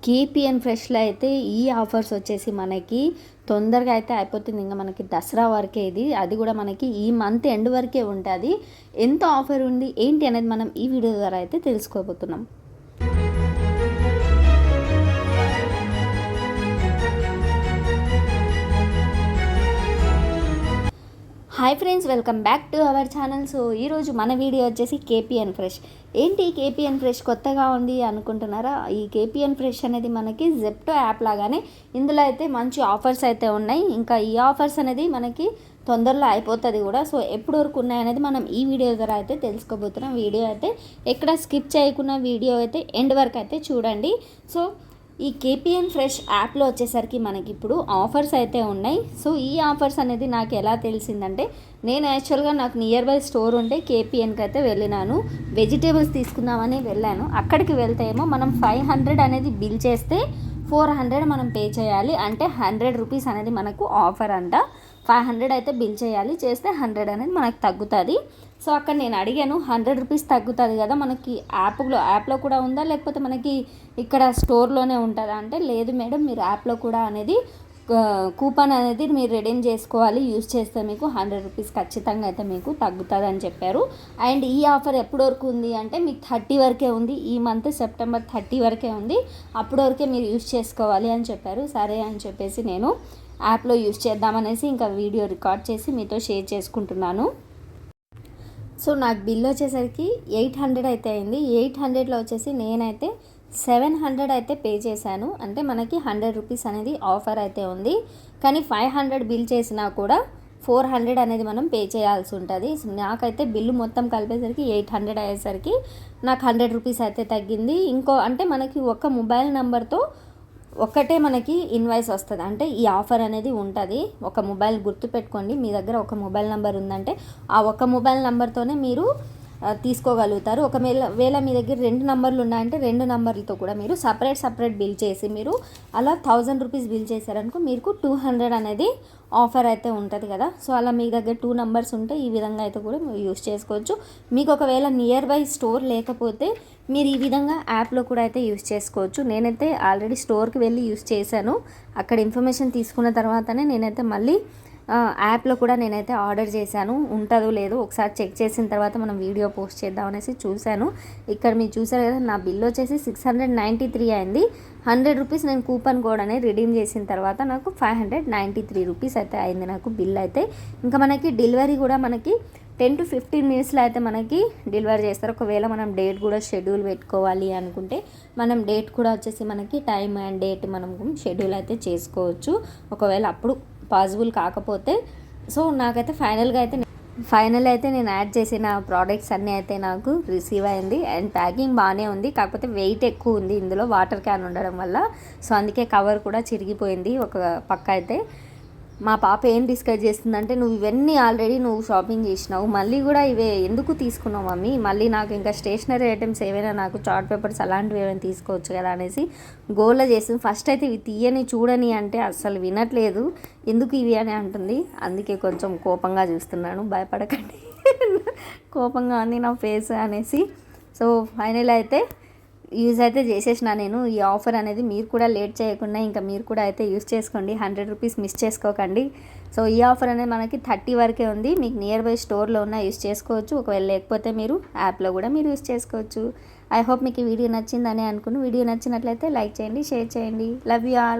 KPN ఫ్రెష్లో అయితే ఈ offers వచ్చేసి మనకి తొందరగా అయితే అయిపోతుంది. ఇంకా మనకి దసరా వరకే ఇది, అది కూడా మనకి ఈ మంత్ ఎండ్ వరకే ఉంటుంది. ఎంత ఆఫర్ ఉంది ఏంటి అనేది మనం ఈ వీడియో ద్వారా అయితే తెలుసుకోబోతున్నాం. Hi friends, welcome back to our channel. So ఈరోజు మన వీడియో వచ్చేసి కేపీఎన్ ఫ్రెష్. ఏంటి కేపీఎన్ ఫ్రెష్ కొత్తగా ఉంది అనుకుంటున్నారా? ఈ కేపీఎన్ ఫ్రెష్ అనేది మనకి జెప్టో యాప్ లాగానే ఇందులో అయితే మంచి ఆఫర్స్ అయితే ఉన్నాయి. ఇంకా ఈ ఆఫర్స్ అనేది మనకి తొందరలో అయిపోతుంది కూడా. సో ఎప్పటి వరకు ఉన్నాయనేది మనం ఈ వీడియో ద్వారా అయితే తెలుసుకోబోతున్నాం. వీడియో అయితే ఎక్కడ స్కిప్ చేయకుండా వీడియో అయితే ఎండ్ వరకు అయితే చూడండి. సో ఈ కేపీఎన్ ఫ్రెష్ యాప్లో వచ్చేసరికి మనకి ఇప్పుడు ఆఫర్స్ అయితే ఉన్నాయి. సో ఈ ఆఫర్స్ అనేది నాకు ఎలా తెలిసిందంటే, నేను యాక్చువల్గా నాకు నియర్ బై స్టోర్ ఉంటే కేపీఎన్కి అయితే వెళ్ళినాను. వెజిటేబుల్స్ తీసుకుందామని వెళ్ళాను. అక్కడికి వెళ్తే ఏమో మనం 500 అనేది బిల్ చేస్తే 400 మనం పే చేయాలి. అంటే 100 రూపీస్ అనేది మనకు ఆఫర్ అంట. 500 అయితే బిల్ చేయాలి, చేస్తే 100 అనేది మనకు తగ్గుతుంది. సో అక్కడ నేను అడిగాను, 100 రూపీస్ తగ్గుతుంది కదా మనకి యాప్లో కూడా ఉందా, లేకపోతే మనకి ఇక్కడ స్టోర్లోనే ఉంటుందా అంటే, లేదు మేడం మీరు యాప్లో కూడా అనేది కూపన్ అనేది మీరు రెడీమ్ చేసుకోవాలి, యూజ్ చేస్తే మీకు 100 రూపీస్ ఖచ్చితంగా అయితే మీకు తగ్గుతుంది అని చెప్పారు. అండ్ ఈ ఆఫర్ ఎప్పటి వరకు ఉంది అంటే మీకు 30 వరకే ఉంది. ఈ మంత్ సెప్టెంబర్ 30 వరకే ఉంది. అప్పటి వరకే మీరు యూజ్ చేసుకోవాలి అని చెప్పారు. సరే అని చెప్పేసి నేను యాప్లో యూజ్ చేద్దామనేసి ఇంకా వీడియో రికార్డ్ చేసి మీతో షేర్ చేసుకుంటున్నాను. సో నాకు బిల్ వచ్చేసరికి 800 అయితే అయింది. 800లో వచ్చేసి నేనైతే 700 అయితే పే చేశాను. అంటే మనకి 100 రూపీస్ అనేది ఆఫర్ అయితే ఉంది. కానీ 500 బిల్ చేసినా కూడా 400 అనేది మనం పే చేయాల్సి ఉంటుంది. నాకైతే బిల్లు మొత్తం కలిపేసరికి 800 అయ్యేసరికి నాకు 100 రూపీస్ అయితే తగ్గింది. ఇంకో అంటే మనకి ఒక మొబైల్ నెంబర్తో ఒక్కటే మనకి ఇన్వాయిస్ వస్తుంది. అంటే ఈ ఆఫర్ అనేది ఉంటుంది. ఒక మొబైల్ గుర్తుపెట్టుకోండి, మీ దగ్గర ఒక మొబైల్ నెంబర్ ఉందంటే ఆ ఒక మొబైల్ నెంబర్తోనే మీరు తీసుకోగలుగుతారు. ఒకవేళ మీ దగ్గర 2 నంబర్లు ఉన్నాయంటే 2 నంబర్లతో కూడా మీరు సపరేట్ బిల్ చేసి మీరు అలా 1000 రూపీస్ బిల్ చేశారనుకో మీకు 200 అనేది ఆఫర్ అయితే ఉంటుంది కదా. సో అలా మీ దగ్గర 2 నంబర్స్ ఉంటే ఈ విధంగా అయితే కూడా మీరు యూస్ చేసుకోవచ్చు. మీకు ఒకవేళ నియర్ బై స్టోర్ లేకపోతే మీరు ఈ విధంగా యాప్లో కూడా అయితే యూస్ చేసుకోవచ్చు. నేనైతే ఆల్రెడీ స్టోర్కి వెళ్ళి యూస్ చేశాను. అక్కడ ఇన్ఫర్మేషన్ తీసుకున్న తర్వాతనే నేనైతే మళ్ళీ యాప్లో కూడా నేనైతే ఆర్డర్ చేశాను. ఉంటుందో లేదో ఒకసారి చెక్ చేసిన తర్వాత మనం వీడియో పోస్ట్ చేద్దాం అనేసి చూశాను. ఇక్కడ మీరు చూసారు కదా, నా బిల్ వచ్చేసి 693 అయింది. 100 రూపీస్ నేను కూపన్ కోడ్ అనేది రిడీమ్ చేసిన తర్వాత నాకు 593 రూపీస్ అయితే అయింది నాకు బిల్ అయితే. ఇంకా మనకి డెలివరీ కూడా మనకి 10 to 15 మినిట్స్లో అయితే మనకి డెలివరీ చేస్తారు. ఒకవేళ మనం డేట్ కూడా షెడ్యూల్ పెట్టుకోవాలి అనుకుంటే మనం డేట్ కూడా వచ్చేసి మనకి టైం అండ్ డేట్ మనం షెడ్యూల్ అయితే చేసుకోవచ్చు, ఒకవేళ అప్పుడు పాసిబుల్ కాకపోతే. సో నాకైతే ఫైనల్ అయితే నేను యాడ్ చేసిన ప్రోడక్ట్స్ అన్నీ అయితే నాకు రిసీవ్ అయింది. అండ్ ప్యాకింగ్ బాగానే ఉంది, కాకపోతే వెయిట్ ఎక్కువ ఉంది ఇందులో వాటర్ క్యాన్ ఉండడం వల్ల. సో అందుకే కవర్ కూడా చిరిగిపోయింది ఒక పక్క అయితే. మా పాప ఏం డిస్కస్ చేస్తుందంటే, నువ్వు ఇవన్నీ ఆల్రెడీ షాపింగ్ చేసినావు, మళ్ళీ కూడా ఇవే ఎందుకు తీసుకున్నావు మమ్మీ, మళ్ళీ నాకు ఇంకా స్టేషనరీ ఐటమ్స్ ఏవైనా నాకు చార్ట్ పేపర్స్ అలాంటివి ఏమైనా తీసుకోవచ్చు కదా అనేసి గోల్లా చేస్తుంది. ఫస్ట్ అయితే ఇవి తీయని చూడని అంటే అస్సలు వినట్లేదు, ఎందుకు ఇవి అని అంటుంది. అందుకే కొంచెం కోపంగా చూస్తున్నాను, భయపడకండి కోపంగా ఉంది నా ఫేస్ అనేసి. సో ఫైనల్ అయితే యూజ్ అయితే చేసేసిన నేను. ఈ ఆఫర్ అనేది మీరు కూడా లేట్ చేయకుండా ఇంకా మీరు కూడా అయితే యూజ్ చేసుకోండి. 100 రూపీస్ మిస్ చేసుకోకండి. సో ఈ ఆఫర్ అనేది మనకి 30 వరకే ఉంది. మీకు నియర్ బై స్టోర్లో ఉన్న యూజ్ చేసుకోవచ్చు, ఒకవేళ లేకపోతే మీరు యాప్లో కూడా మీరు యూజ్ చేసుకోవచ్చు. ఐ హోప్ మీకు ఈ వీడియో నచ్చిందని అనుకుని, వీడియో నచ్చినట్లయితే లైక్ చేయండి, షేర్ చేయండి. Love you all.